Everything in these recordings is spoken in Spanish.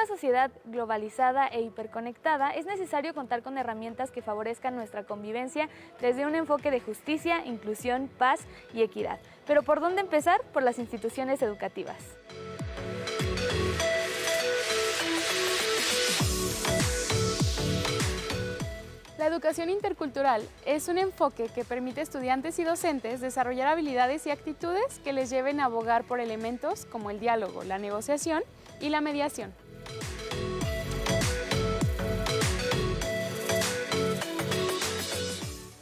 sociedad globalizada e hiperconectada, es necesario contar con herramientas que favorezcan nuestra convivencia desde un enfoque de justicia, inclusión, paz y equidad. ¿Pero por dónde empezar? Por las instituciones educativas. La educación intercultural es un enfoque que permite a estudiantes y docentes desarrollar habilidades y actitudes que les lleven a abogar por elementos como el diálogo, la negociación y la mediación.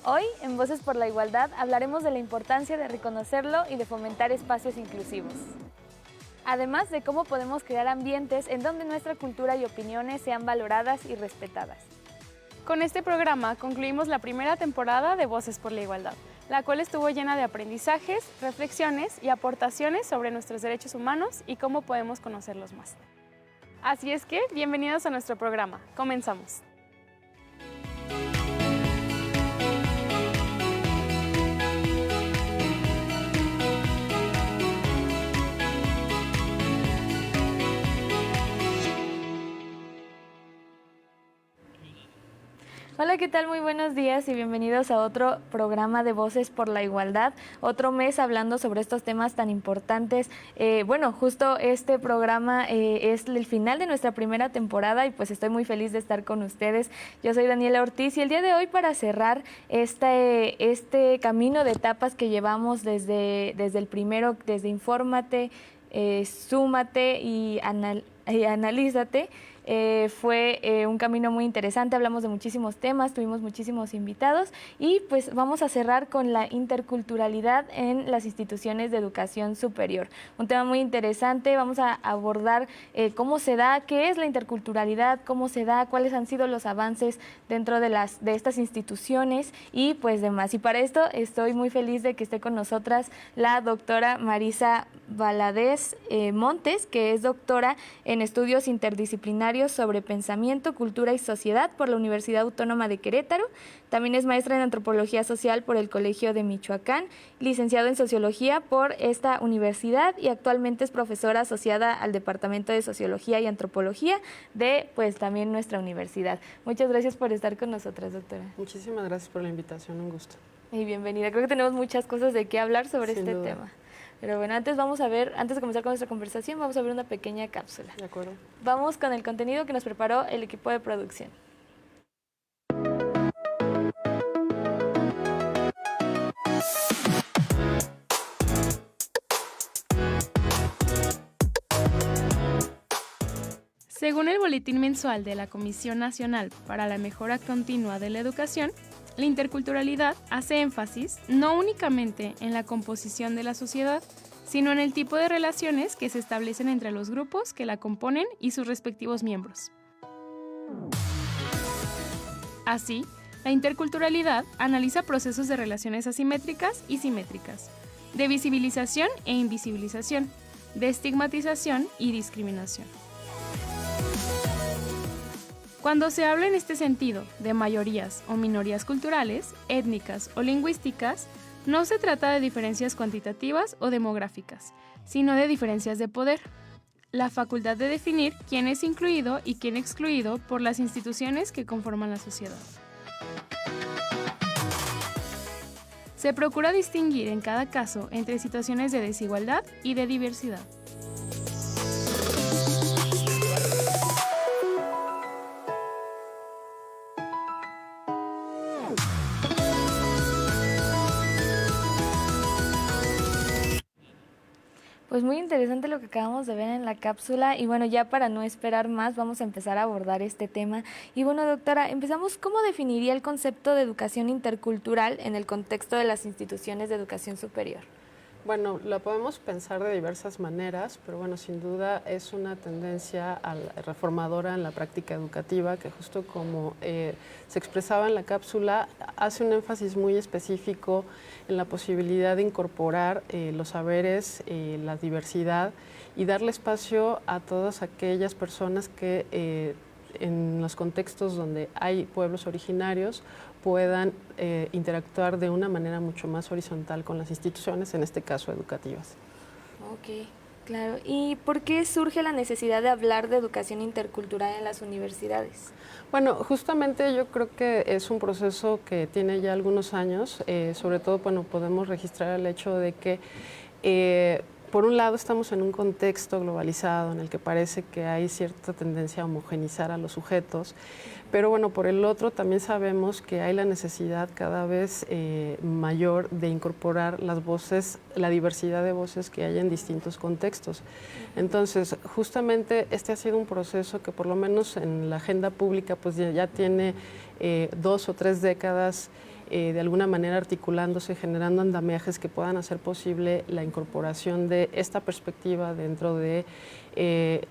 Hoy, en Voces por la Igualdad, hablaremos de la importancia de reconocerlo y de fomentar espacios inclusivos. Además de cómo podemos crear ambientes en donde nuestra cultura y opiniones sean valoradas y respetadas. Con este programa concluimos la primera temporada de Voces por la Igualdad, la cual estuvo llena de aprendizajes, reflexiones y aportaciones sobre nuestros derechos humanos y cómo podemos conocerlos más. Así es que, bienvenidos a nuestro programa. Comenzamos. Hola, ¿qué tal? Muy buenos días y bienvenidos a otro programa de Voces por la Igualdad. Otro mes hablando sobre estos temas tan importantes. Justo este programa es el final de nuestra primera temporada y pues estoy muy feliz de estar con ustedes. Yo soy Daniela Ortiz y el día de hoy, para cerrar este camino de etapas que llevamos desde el primero, desde Infórmate, Súmate y Analízate. Fue un camino muy interesante, hablamos de muchísimos temas, tuvimos muchísimos invitados y pues vamos a cerrar con la interculturalidad en las instituciones de educación superior. Un tema muy interesante, vamos a abordar cómo se da, qué es la interculturalidad, cómo se da, cuáles han sido los avances dentro de estas instituciones y pues demás. Y para esto estoy muy feliz de que esté con nosotras la doctora Marisa Valadez Montes, que es doctora en estudios interdisciplinarios sobre pensamiento, cultura y sociedad por la Universidad Autónoma de Querétaro. También es maestra en antropología social por el Colegio de Michoacán, licenciado en sociología por esta universidad y actualmente es profesora asociada al Departamento de Sociología y Antropología de pues también nuestra universidad. Muchas gracias por estar con nosotras, doctora. Muchísimas gracias por la invitación, un gusto. Y bienvenida. Creo que tenemos muchas cosas de qué hablar sobre Sin este duda. tema. Pero bueno, antes de comenzar con nuestra conversación, vamos a ver una pequeña cápsula. De acuerdo. Vamos con el contenido que nos preparó el equipo de producción. Según el Boletín Mensual de la Comisión Nacional para la Mejora Continua de la Educación, la interculturalidad hace énfasis no únicamente en la composición de la sociedad, sino en el tipo de relaciones que se establecen entre los grupos que la componen y sus respectivos miembros. Así, la interculturalidad analiza procesos de relaciones asimétricas y simétricas, de visibilización e invisibilización, de estigmatización y discriminación. Cuando se habla en este sentido de mayorías o minorías culturales, étnicas o lingüísticas, no se trata de diferencias cuantitativas o demográficas, sino de diferencias de poder. La facultad de definir quién es incluido y quién excluido por las instituciones que conforman la sociedad. Se procura distinguir en cada caso entre situaciones de desigualdad y de diversidad. Pues muy interesante lo que acabamos de ver en la cápsula y bueno, ya para no esperar más vamos a empezar a abordar este tema. Y bueno, doctora, empezamos, ¿cómo definiría el concepto de educación intercultural en el contexto de las instituciones de educación superior? Bueno, la podemos pensar de diversas maneras, pero bueno, sin duda es una tendencia reformadora en la práctica educativa que justo como se expresaba en la cápsula, hace un énfasis muy específico en la posibilidad de incorporar los saberes, la diversidad y darle espacio a todas aquellas personas que en los contextos donde hay pueblos originarios puedan interactuar de una manera mucho más horizontal con las instituciones, en este caso educativas. Ok. Claro, ¿y por qué surge la necesidad de hablar de educación intercultural en las universidades? Bueno, justamente yo creo que es un proceso que tiene ya algunos años, sobre todo, bueno, podemos registrar el hecho de que por un lado estamos en un contexto globalizado en el que parece que hay cierta tendencia a homogenizar a los sujetos, pero bueno, por el otro también sabemos que hay la necesidad cada vez mayor de incorporar las voces, la diversidad de voces que hay en distintos contextos. Entonces, justamente este ha sido un proceso que por lo menos en la agenda pública pues ya tiene 2 o 3 décadas de alguna manera articulándose, generando andamiajes que puedan hacer posible la incorporación de esta perspectiva dentro de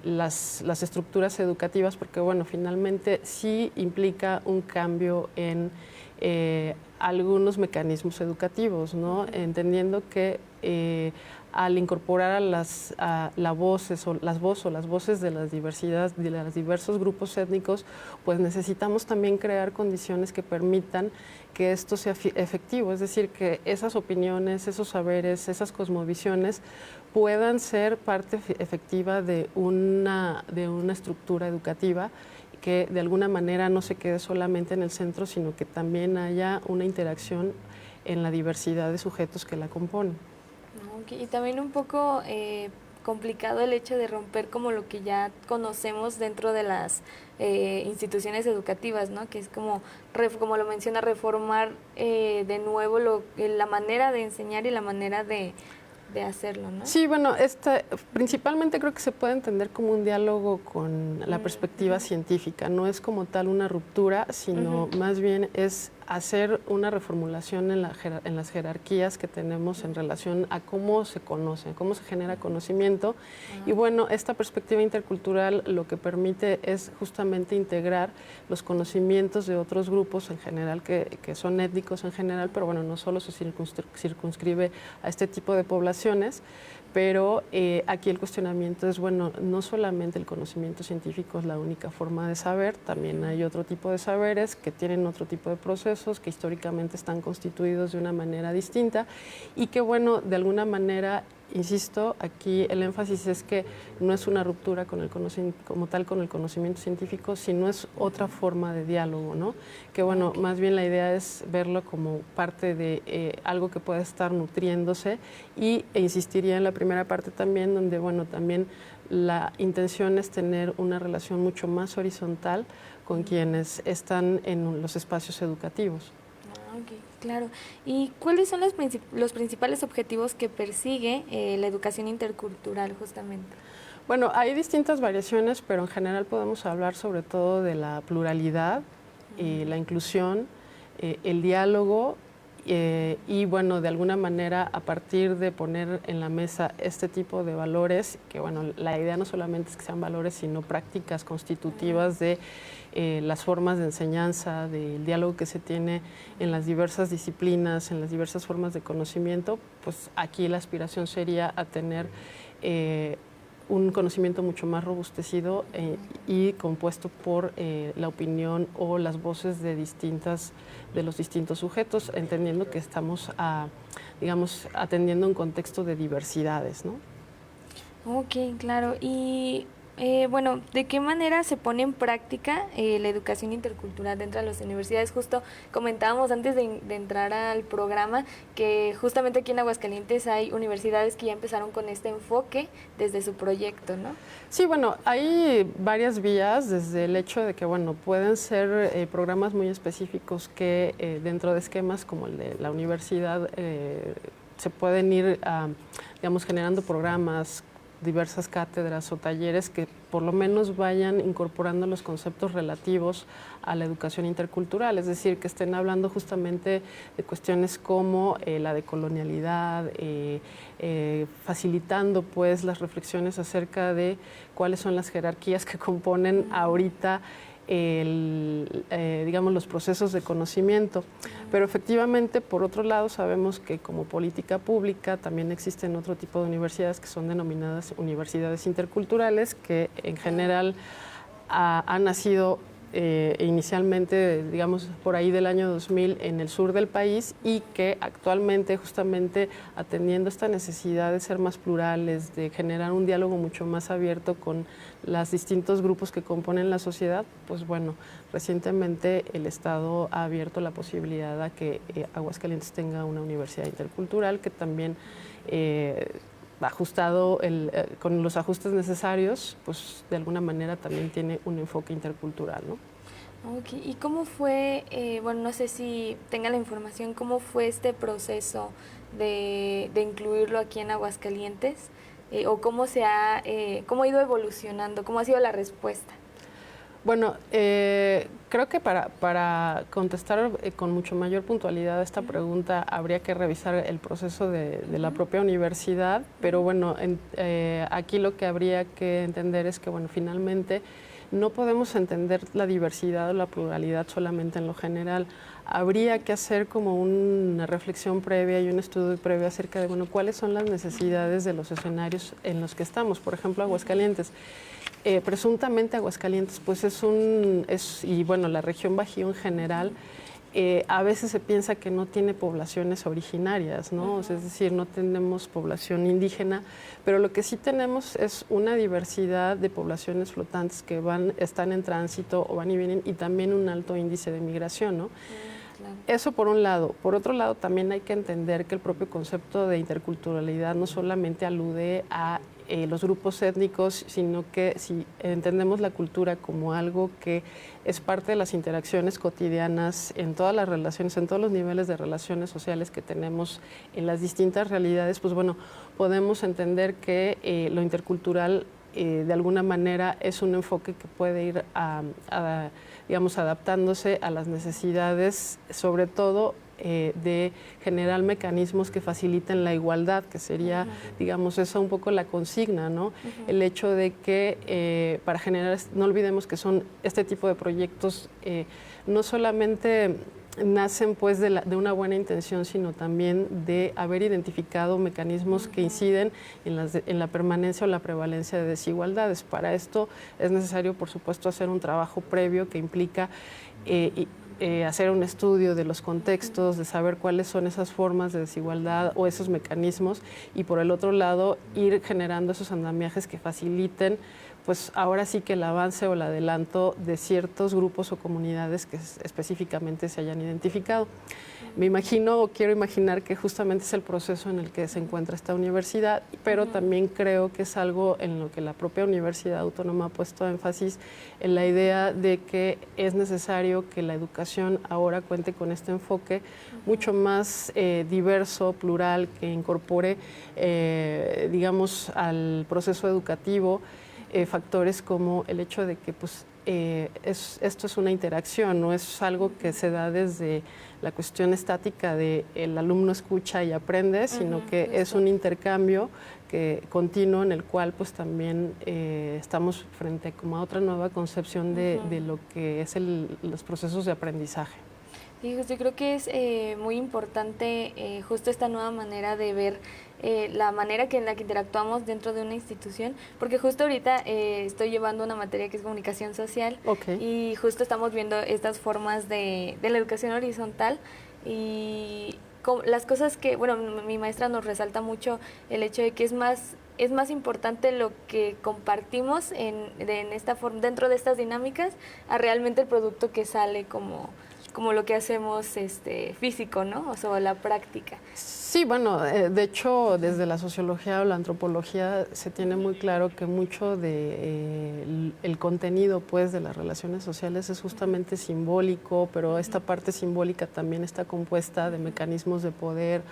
las estructuras educativas, porque bueno, finalmente sí implica un cambio en algunos mecanismos educativos, ¿no? Entendiendo que al incorporar a las voces o las voces de las diversidades, de los diversos grupos étnicos, pues necesitamos también crear condiciones que permitan que esto sea efectivo, es decir, que esas opiniones, esos saberes, esas cosmovisiones puedan ser parte efectiva de una estructura educativa que de alguna manera no se quede solamente en el centro, sino que también haya una interacción en la diversidad de sujetos que la componen. Okay. Y también un poco complicado el hecho de romper como lo que ya conocemos dentro de las instituciones educativas, ¿no? Que es como lo menciona, reformar de nuevo la manera de enseñar y la manera de hacerlo, ¿no? Sí, bueno, principalmente creo que se puede entender como un diálogo con la perspectiva científica. No es como tal una ruptura, sino más bien es hacer una reformulación en las jerarquías que tenemos en relación a cómo se conoce, cómo se genera conocimiento. Y bueno, esta perspectiva intercultural lo que permite es justamente integrar los conocimientos de otros grupos en general, que son étnicos en general, pero bueno, no solo se circunscribe a este tipo de poblaciones, pero aquí el cuestionamiento es, bueno, no solamente el conocimiento científico es la única forma de saber, también hay otro tipo de saberes que tienen otro tipo de procesos, que históricamente están constituidos de una manera distinta y que, bueno, de alguna manera, insisto, aquí el énfasis es que no es una ruptura con el como tal con el conocimiento científico, sino es otra forma de diálogo, ¿no? Que bueno, más bien la idea es verlo como parte de algo que pueda estar nutriéndose e insistiría en la primera parte también, donde bueno, también la intención es tener una relación mucho más horizontal con quienes están en los espacios educativos. Okay, claro. ¿Y cuáles son los principales objetivos que persigue la educación intercultural justamente? Bueno, hay distintas variaciones, pero en general podemos hablar sobre todo de la pluralidad, la inclusión, el diálogo y bueno, de alguna manera a partir de poner en la mesa este tipo de valores, que bueno, la idea no solamente es que sean valores, sino prácticas constitutivas de las formas de enseñanza, del diálogo que se tiene en las diversas disciplinas, en las diversas formas de conocimiento, pues aquí la aspiración sería a tener un conocimiento mucho más robustecido y compuesto por la opinión o las voces de los distintos sujetos, entendiendo que estamos digamos, atendiendo un contexto de diversidades, ¿no? Ok, claro. Y bueno, ¿de qué manera se pone en práctica la educación intercultural dentro de las universidades? Justo comentábamos antes de entrar al programa que justamente aquí en Aguascalientes hay universidades que ya empezaron con este enfoque desde su proyecto, ¿no? Sí, bueno, hay varias vías, desde el hecho de que, bueno, pueden ser programas muy específicos que dentro de esquemas como el de la universidad se pueden ir, digamos, generando programas, diversas cátedras o talleres que por lo menos vayan incorporando los conceptos relativos a la educación intercultural, es decir, que estén hablando justamente de cuestiones como la decolonialidad, facilitando pues las reflexiones acerca de cuáles son las jerarquías que componen ahorita digamos, los procesos de conocimiento. Pero efectivamente, por otro lado, sabemos que como política pública también existen otro tipo de universidades que son denominadas universidades interculturales, que en general han nacido inicialmente, digamos, por ahí del año 2000 en el sur del país y que actualmente justamente atendiendo esta necesidad de ser más plurales, de generar un diálogo mucho más abierto con los distintos grupos que componen la sociedad, pues bueno, recientemente el Estado ha abierto la posibilidad a que Aguascalientes tenga una universidad intercultural que también ajustado con los ajustes necesarios, pues de alguna manera también tiene un enfoque intercultural, ¿no? Okay. ¿Y cómo fue, bueno, no sé si tenga la información, cómo fue este proceso de incluirlo aquí en Aguascalientes? ¿O cómo cómo ha ido evolucionando? ¿Cómo ha sido la respuesta? Bueno, creo que para contestar con mucho mayor puntualidad a esta pregunta habría que revisar el proceso de la propia universidad, pero bueno, aquí lo que habría que entender es que, bueno, finalmente no podemos entender la diversidad o la pluralidad solamente en lo general. Habría que hacer como una reflexión previa y un estudio previo acerca de, bueno, cuáles son las necesidades de los escenarios en los que estamos. Por ejemplo, Aguascalientes. Presuntamente Aguascalientes, pues y bueno, la región Bajío en general, a veces se piensa que no tiene poblaciones originarias, ¿no? O sea, es decir, no tenemos población indígena, pero lo que sí tenemos es una diversidad de poblaciones flotantes que están en tránsito o van y vienen, y también un alto índice de migración, ¿no? Claro. Eso por un lado. Por otro lado, también hay que entender que el propio concepto de interculturalidad no solamente alude a los grupos étnicos, sino que si entendemos la cultura como algo que es parte de las interacciones cotidianas en todas las relaciones, en todos los niveles de relaciones sociales que tenemos en las distintas realidades, pues bueno, podemos entender que lo intercultural de alguna manera es un enfoque que puede ir digamos, adaptándose a las necesidades, sobre todo de generar mecanismos que faciliten la igualdad, que sería, digamos, esa un poco la consigna, ¿no? El hecho de que para generar, no olvidemos que son este tipo de proyectos, no solamente nacen pues de una buena intención, sino también de haber identificado mecanismos que inciden en la permanencia o la prevalencia de desigualdades. Para esto es necesario, por supuesto, hacer un trabajo previo que implica hacer un estudio de los contextos, de saber cuáles son esas formas de desigualdad o esos mecanismos, y por el otro lado ir generando esos andamiajes que faciliten pues ahora sí que el avance o el adelanto de ciertos grupos o comunidades que específicamente se hayan identificado. Me imagino o quiero imaginar que justamente es el proceso en el que se encuentra esta universidad, pero también creo que es algo en lo que la propia Universidad Autónoma ha puesto énfasis, en la idea de que es necesario que la educación ahora cuente con este enfoque mucho más diverso, plural, que incorpore, digamos, al proceso educativo factores como el hecho de que pues, esto es una interacción, no es algo que se da desde la cuestión estática de el alumno escucha y aprende, sino que es un intercambio continuo en el cual pues también estamos frente como a otra nueva concepción de lo que es los procesos de aprendizaje. Sí, yo creo que es muy importante justo esta nueva manera de ver la manera en la que interactuamos dentro de una institución, porque justo ahorita estoy llevando una materia que es comunicación social y justo estamos viendo estas formas de la educación horizontal y las cosas que, bueno, mi maestra nos resalta mucho el hecho de que es más importante lo que compartimos en esta forma, dentro de estas dinámicas, a realmente el producto que sale como lo que hacemos físico, ¿no? O sea, la práctica. Sí, bueno, de hecho, desde la sociología o la antropología se tiene muy claro que mucho de el contenido, pues, de las relaciones sociales es justamente simbólico, pero esta parte simbólica también está compuesta de mecanismos de poder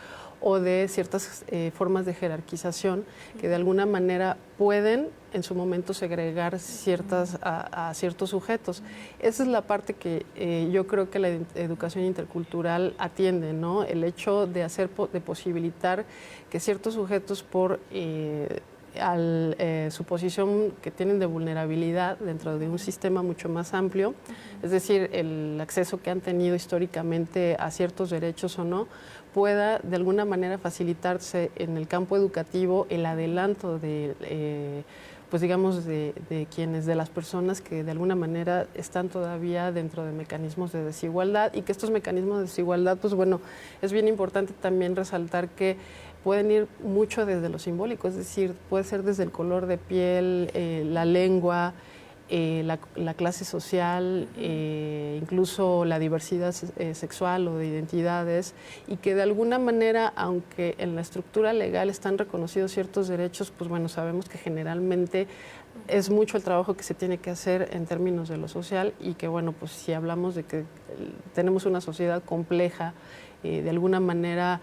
o de ciertas formas de jerarquización que de alguna manera pueden en su momento segregar a ciertos sujetos. Esa es la parte que yo creo que la educación intercultural atiende, ¿no? El hecho de posibilitar que ciertos sujetos por su posición que tienen de vulnerabilidad dentro de un sistema mucho más amplio, es decir, el acceso que han tenido históricamente a ciertos derechos o no, pueda de alguna manera facilitarse en el campo educativo el adelanto de pues digamos, de quienes, de las personas que de alguna manera están todavía dentro de mecanismos de desigualdad, y que estos mecanismos de desigualdad, pues bueno, es bien importante también resaltar que pueden ir mucho desde lo simbólico, es decir, puede ser desde el color de piel, la lengua, la clase social, incluso la diversidad sexual o de identidades, y que de alguna manera, aunque en la estructura legal están reconocidos ciertos derechos, pues bueno, sabemos que generalmente es mucho el trabajo que se tiene que hacer en términos de lo social, y que bueno, pues si hablamos de que tenemos una sociedad compleja, de alguna manera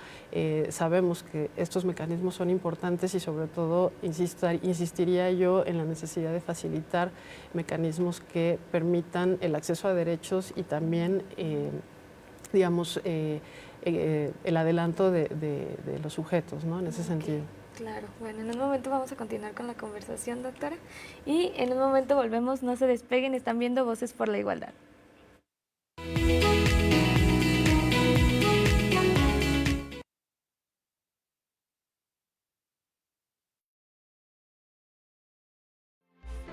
sabemos que estos mecanismos son importantes, y sobre todo insistiría yo en la necesidad de facilitar mecanismos que permitan el acceso a derechos y también, digamos, el adelanto de los sujetos, ¿no? En ese sentido. Claro, bueno, en un momento vamos a continuar con la conversación, doctora, y en un momento volvemos, no se despeguen, están viendo Voces por la Igualdad.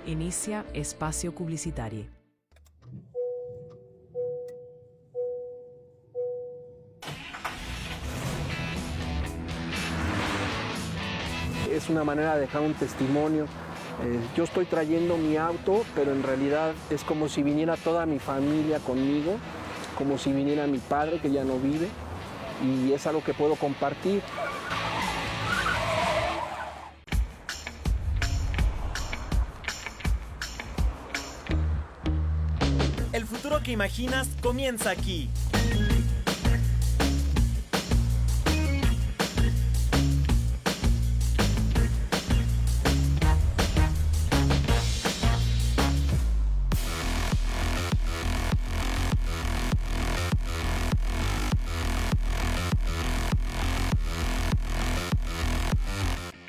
Inicia espacio publicitario. Es una manera de dejar un testimonio. Yo estoy trayendo mi auto, pero en realidad es como si viniera toda mi familia conmigo, como si viniera mi padre que ya no vive, y es algo que puedo compartir. El futuro que imaginas comienza aquí.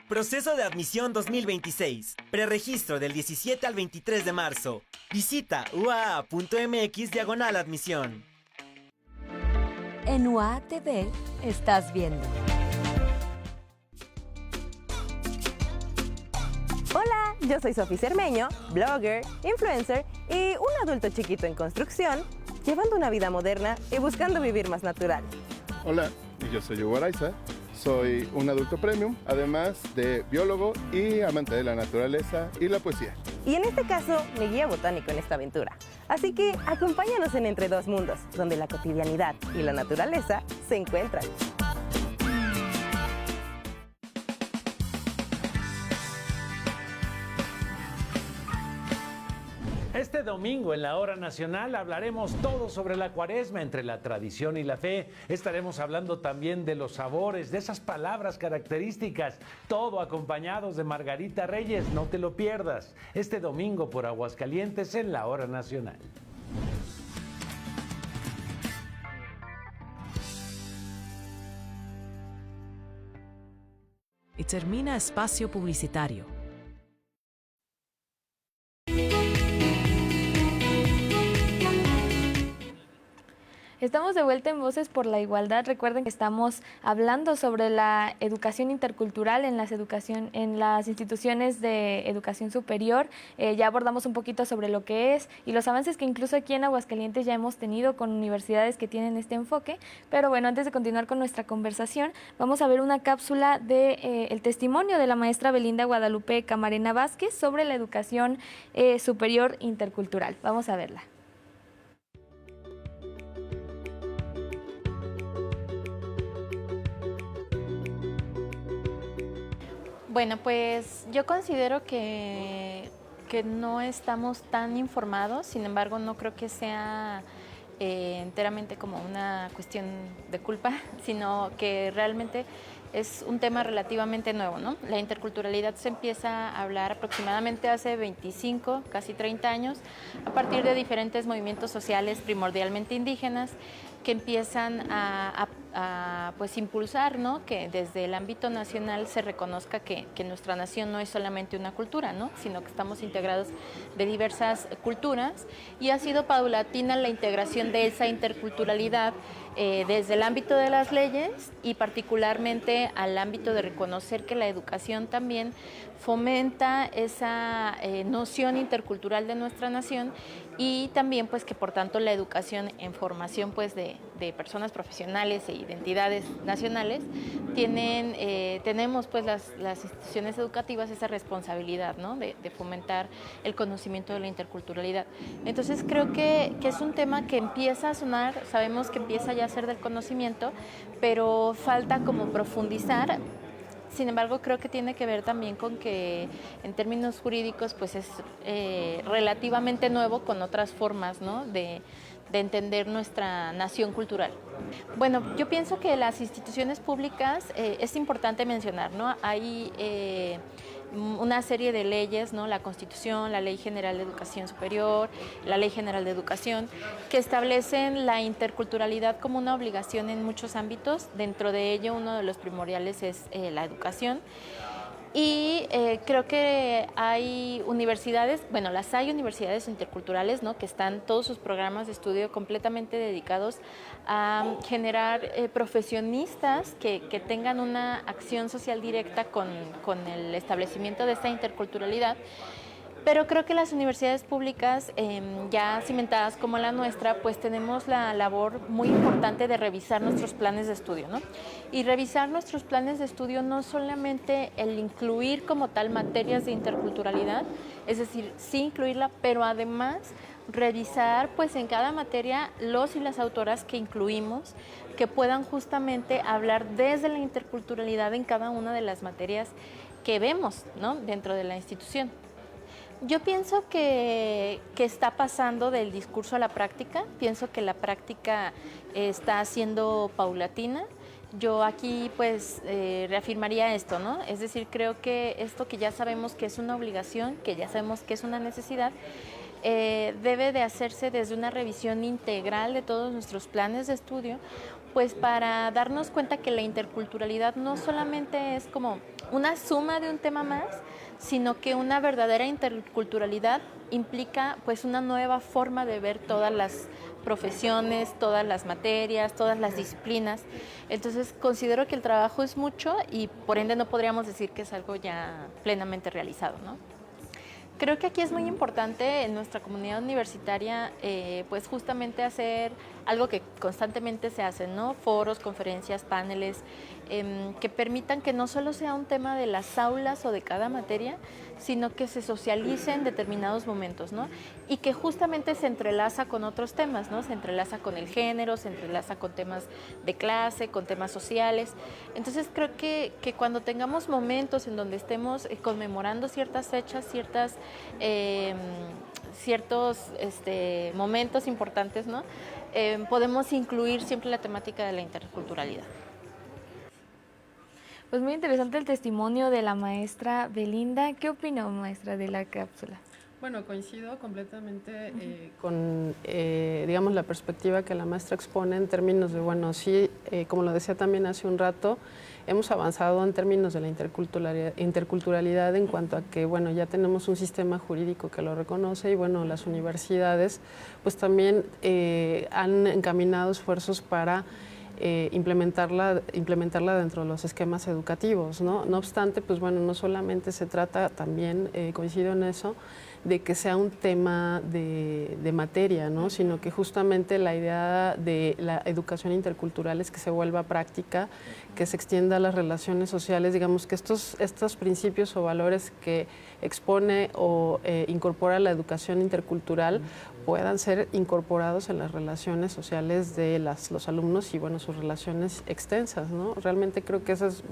Proceso de admisión 2026. Preregistro del 17 al 23 de marzo. Visita uaa.mx/admisión. En UAA TV estás viendo. Hola, yo soy Sofi Cermeño, blogger, influencer y un adulto chiquito en construcción, llevando una vida moderna y buscando vivir más natural. Hola, y yo soy Hugo Araiza. Soy un adulto premium, además de biólogo y amante de la naturaleza y la poesía. Y en este caso, mi guía botánico en esta aventura. Así que acompáñanos en Entre Dos Mundos, donde la cotidianidad y la naturaleza se encuentran. Este domingo en la Hora Nacional hablaremos todo sobre la Cuaresma, entre la tradición y la fe. Estaremos hablando también de los sabores, de esas palabras características, todo acompañados de Margarita Reyes. No te lo pierdas, este domingo por Aguascalientes en la Hora Nacional. Y termina espacio publicitario. Estamos de vuelta en Voces por la Igualdad. Recuerden que estamos hablando sobre la educación intercultural en las instituciones de educación superior. Ya abordamos un poquito sobre lo que es y los avances que incluso aquí en Aguascalientes ya hemos tenido con universidades que tienen este enfoque. Pero bueno, antes de continuar con nuestra conversación, vamos a ver una cápsula de el testimonio de la maestra Belinda Guadalupe Camarena Vázquez sobre la educación superior intercultural. Vamos a verla. Bueno, pues yo considero que no estamos tan informados, sin embargo no creo que sea enteramente como una cuestión de culpa, sino que realmente es un tema relativamente nuevo, ¿no? La interculturalidad se empieza a hablar aproximadamente hace 25, casi 30 años, a partir de diferentes movimientos sociales primordialmente indígenas que empiezan a pues impulsar, ¿no? Que desde el ámbito nacional se reconozca que nuestra nación no es solamente una cultura, ¿no? Sino que estamos integrados de diversas culturas, y ha sido paulatina la integración de esa interculturalidad desde el ámbito de las leyes y particularmente al ámbito de reconocer que la educación también fomenta esa noción intercultural de nuestra nación, y también pues que por tanto la educación en formación pues de personas profesionales e identidades nacionales tenemos pues las instituciones educativas esa responsabilidad, ¿no? de fomentar el conocimiento de la interculturalidad. Entonces creo que es un tema que empieza a sonar, sabemos que empieza ya a ser del conocimiento, pero falta como profundizar. Sin embargo, creo que tiene que ver también con que en términos jurídicos pues es relativamente nuevo, con otras formas, ¿no? de entender nuestra nación cultural. Bueno, yo pienso que las instituciones públicas es importante mencionar, ¿no? Hay una serie de leyes, ¿no? La Constitución, la Ley General de Educación Superior, la Ley General de Educación, que establecen la interculturalidad como una obligación en muchos ámbitos. Dentro de ello, uno de los primordiales es la educación. Y creo que hay universidades, bueno, hay universidades interculturales, ¿no? Que están todos sus programas de estudio completamente dedicados a generar profesionistas que tengan una acción social directa con el establecimiento de esta interculturalidad. Pero creo que las universidades públicas, ya cimentadas como la nuestra, pues tenemos la labor muy importante de revisar nuestros planes de estudio, ¿no? Y revisar nuestros planes de estudio no solamente el incluir como tal materias de interculturalidad, es decir, sí incluirla, pero además revisar pues en cada materia los y las autoras que incluimos, que puedan justamente hablar desde la interculturalidad en cada una de las materias que vemos, ¿no? Dentro de la institución. Yo pienso que está pasando del discurso a la práctica. Pienso que la práctica está siendo paulatina. Yo aquí pues reafirmaría esto, ¿no? Es decir, creo que esto que ya sabemos que es una obligación, que ya sabemos que es una necesidad, debe de hacerse desde una revisión integral de todos nuestros planes de estudio, pues para darnos cuenta que la interculturalidad no solamente es como una suma de un tema más, sino que una verdadera interculturalidad implica pues una nueva forma de ver todas las profesiones, todas las materias, todas las disciplinas. Entonces considero que el trabajo es mucho y por ende no podríamos decir que es algo ya plenamente realizado, ¿no? Creo que aquí es muy importante en nuestra comunidad universitaria pues justamente hacer algo que constantemente se hace, ¿no? Foros, conferencias, paneles, que permitan que no solo sea un tema de las aulas o de cada materia, sino que se socialice en determinados momentos, ¿no? Y que justamente se entrelaza con otros temas, ¿no? Se entrelaza con el género, se entrelaza con temas de clase, con temas sociales. Entonces creo que cuando tengamos momentos en donde estemos conmemorando ciertas fechas, ciertos momentos importantes, ¿no? Podemos incluir siempre la temática de la interculturalidad. Pues muy interesante el testimonio de la maestra Belinda. ¿Qué opinó, maestra, de la cápsula? Bueno, coincido completamente con, digamos, la perspectiva que la maestra expone en términos de, bueno, sí, como lo decía también hace un rato, hemos avanzado en términos de la interculturalidad en cuanto a que, bueno, ya tenemos un sistema jurídico que lo reconoce y, bueno, las universidades pues también han encaminado esfuerzos para implementarla dentro de los esquemas educativos, ¿no? No obstante, pues bueno, no solamente se trata, también coincido en eso, de que sea un tema de materia, ¿no? Sino que justamente la idea de la educación intercultural es que se vuelva práctica, que se extienda a las relaciones sociales, digamos que estos principios o valores que expone o incorpora la educación intercultural puedan ser incorporados en las relaciones sociales de los alumnos y, bueno, sus relaciones extensas, ¿no? Realmente creo que esa es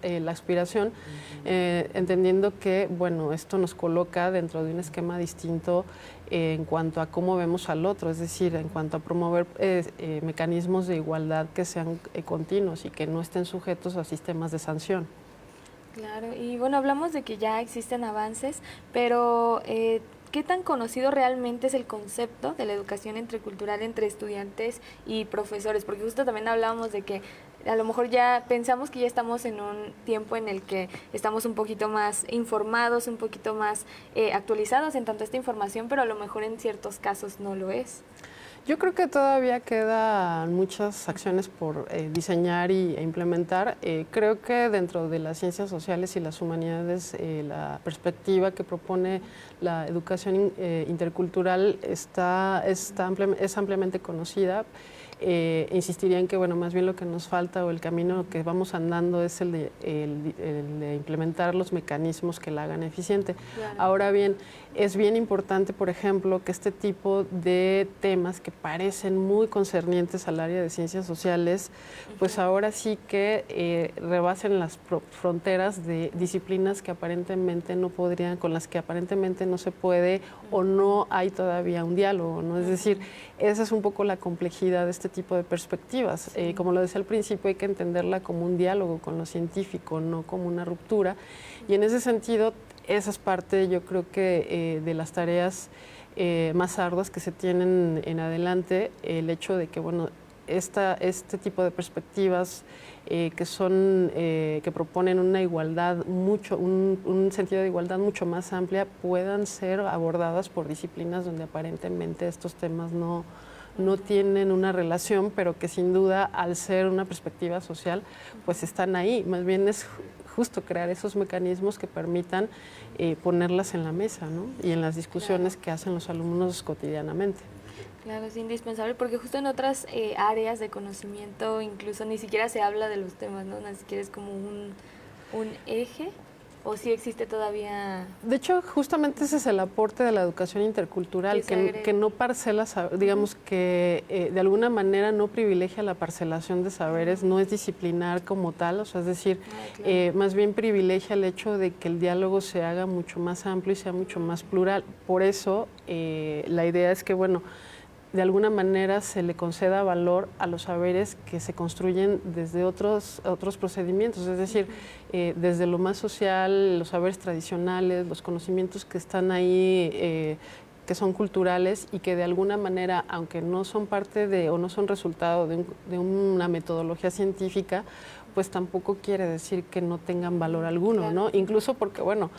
la aspiración, entendiendo que, bueno, esto nos coloca dentro de un esquema distinto en cuanto a cómo vemos al otro, es decir, en cuanto a promover mecanismos de igualdad que sean continuos y que no estén sujetos a sistemas de sanción. Claro, y bueno, hablamos de que ya existen avances, pero ¿qué tan conocido realmente es el concepto de la educación intercultural entre estudiantes y profesores? Porque justo también hablábamos de que a lo mejor ya pensamos que ya estamos en un tiempo en el que estamos un poquito más informados, un poquito más actualizados en tanto esta información, pero a lo mejor en ciertos casos no lo es. Yo creo que todavía quedan muchas acciones por diseñar e implementar. Creo que dentro de las ciencias sociales y las humanidades, la perspectiva que propone la educación intercultural es ampliamente conocida. Insistiría en que, bueno, más bien lo que nos falta o el camino que vamos andando es el de implementar los mecanismos que la hagan eficiente. Claro. Ahora bien, es bien importante, por ejemplo, que este tipo de temas que parecen muy concernientes al área de ciencias sociales, pues ahora sí que rebasen las fronteras de disciplinas que aparentemente no podrían, con las que aparentemente no se puede o no hay todavía un diálogo, ¿no? Es decir, esa es un poco la complejidad de este tipo de perspectivas. Como lo decía al principio, hay que entenderla como un diálogo con lo científico, no como una ruptura. Y en ese sentido, esa es parte, yo creo que de las tareas más arduas que se tienen en adelante, el hecho de que, bueno, este tipo de perspectivas que proponen una igualdad un sentido de igualdad mucho más amplia, puedan ser abordadas por disciplinas donde aparentemente estos temas no tienen una relación, pero que sin duda, al ser una perspectiva social, pues están ahí. Más bien es justo crear esos mecanismos que permitan ponerlas en la mesa, ¿no? Y en las discusiones que hacen los alumnos cotidianamente. Claro, es indispensable porque justo en otras áreas de conocimiento incluso ni siquiera se habla de los temas, ¿no? Ni siquiera es como un eje. ¿O sí existe todavía? De hecho, justamente ese es el aporte de la educación intercultural, que no parcela, digamos que de alguna manera no privilegia la parcelación de saberes, no es disciplinar como tal, o sea, es decir, más bien privilegia el hecho de que el diálogo se haga mucho más amplio y sea mucho más plural. Por eso, la idea es que, bueno, de alguna manera se le conceda valor a los saberes que se construyen desde otros procedimientos, es decir, desde lo más social, los saberes tradicionales, los conocimientos que están ahí, que son culturales y que de alguna manera, aunque no son parte de o no son resultado de una metodología científica, pues tampoco quiere decir que no tengan valor alguno, ¿no? Incluso porque, bueno,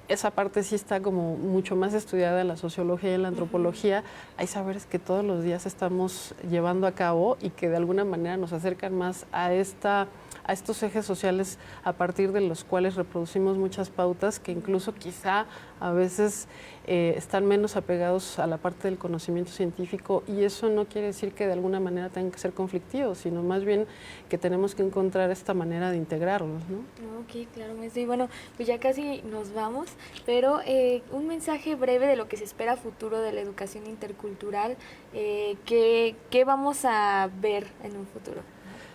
esa parte sí está como mucho más estudiada en la sociología y en la antropología. Hay saberes que todos los días estamos llevando a cabo y que de alguna manera nos acercan más a estos ejes sociales a partir de los cuales reproducimos muchas pautas que incluso quizá a veces están menos apegados a la parte del conocimiento científico, y eso no quiere decir que de alguna manera tengan que ser conflictivos, sino más bien que tenemos que encontrar esta manera de integrarlos, ¿no? Ok, claro, maestra. Y bueno, pues ya casi nos vamos, pero un mensaje breve de lo que se espera a futuro de la educación intercultural, ¿qué vamos a ver en un futuro?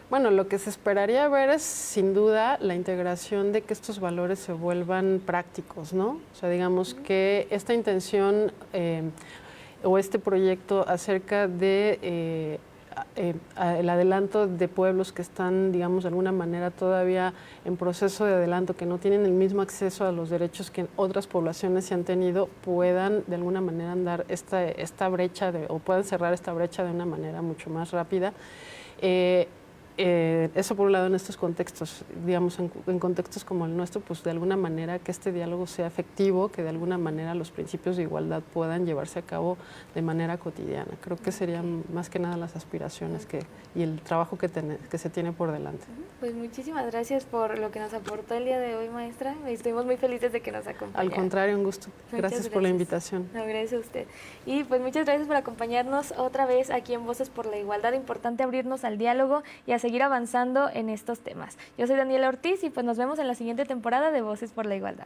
Bueno, lo que se esperaría ver es, sin duda, la integración de que estos valores se vuelvan prácticos, ¿no? O sea, digamos que esta intención o este proyecto acerca de el adelanto de pueblos que están, digamos, de alguna manera todavía en proceso de adelanto, que no tienen el mismo acceso a los derechos que otras poblaciones se han tenido, puedan de alguna manera andar esta brecha o puedan cerrar esta brecha de una manera mucho más rápida. Eso por un lado en estos contextos, digamos, en contextos como el nuestro, pues de alguna manera que este diálogo sea efectivo, que de alguna manera los principios de igualdad puedan llevarse a cabo de manera cotidiana. Creo que serían más que nada las aspiraciones y el trabajo que se tiene por delante. Pues muchísimas gracias por lo que nos aportó el día de hoy, maestra. Estuvimos muy felices de que nos acompañara. Al contrario, un gusto. Gracias por la invitación. No, gracias a usted. Y pues muchas gracias por acompañarnos otra vez aquí en Voces por la Igualdad. Importante abrirnos al diálogo y a seguir avanzando en estos temas. Yo soy Daniela Ortiz y pues nos vemos en la siguiente temporada de Voces por la Igualdad.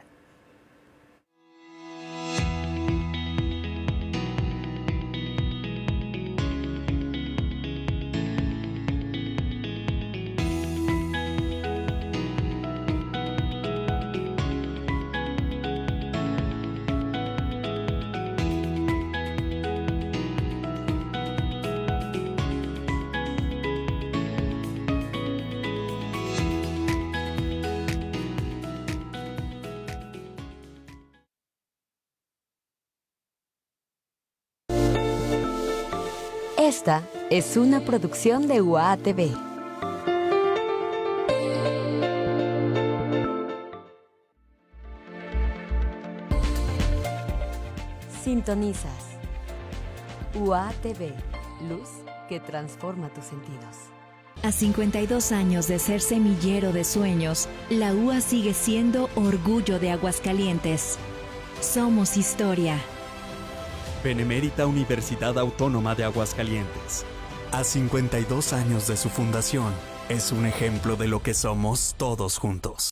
Esta es una producción de UAA TV. Sintonizas. UATV, luz que transforma tus sentidos. A 52 años de ser semillero de sueños, la UA sigue siendo orgullo de Aguascalientes. Somos historia. Benemérita Universidad Autónoma de Aguascalientes. A 52 años de su fundación, es un ejemplo de lo que somos todos juntos.